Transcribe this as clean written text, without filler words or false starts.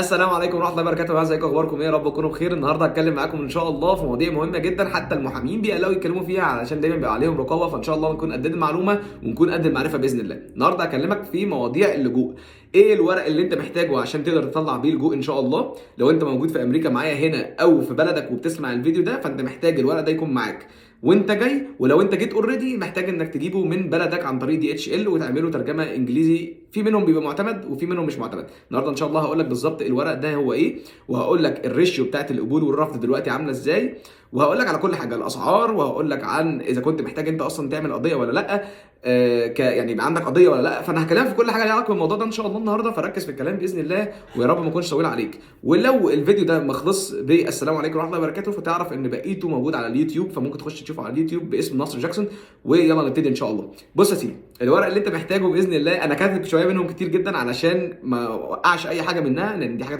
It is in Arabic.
السلام عليكم ورحمه الله وبركاته. ازيكم؟ اخباركم ايه؟ يا رب تكونوا بخير. النهارده هتكلم معاكم ان شاء الله في مواضيع مهمه جدا، حتى المحامين بيقلقوا يتكلموا فيها علشان دايما بيبقى عليهم رقابه، فان شاء الله نكون قد المعلومه ونكون قد المعرفه باذن الله. النهارده هكلمك في مواضيع اللجوء. ايه الورق اللي انت محتاجه عشان تقدر تطلع بيه لجوء ان شاء الله؟ لو انت موجود في امريكا معايا هنا او في بلدك وبتسمع الفيديو ده، فانت محتاج الورق ده يكون معاك وانت جاي. ولو انت جيت اوريدي محتاج انك تجيبه من بلدك عن طريق دي اتش ال وتعمله ترجمه انجليزي. في منهم بيبقى معتمد وفي منهم مش معتمد. النهارده ان شاء الله هقول لك بالظبط الورق ده هو ايه، وهقول لك الريشيو بتاعت القبول والرفض دلوقتي عامله ازاي، وهقول لك على كل حاجه الاسعار، وهقول لك عن اذا كنت محتاج انت اصلا تعمل قضيه ولا لا. يعني يبقى عندك قضيه ولا لا. فانا هكلمك في كل حاجه ليها علاقه بالموضوع ده ان شاء الله النهارده، فركز في الكلام باذن الله، ويا رب ما اكونش طويل عليك. ولو الفيديو ده ما خلص بالسلام عليكم ورحمه الله وبركاته، فتعرف ان بقيته موجود على اليوتيوب، فممكن تخش تشوفه على اليوتيوب باسم ناصر جاكسون. ويلا نبتدي ان شاء الله. بص يا سيدي، الورق اللي انت محتاجه باذن الله انا كاتب شويه منهم كتير جدا علشان ما اوقعش اي حاجه منها، لان دي حاجه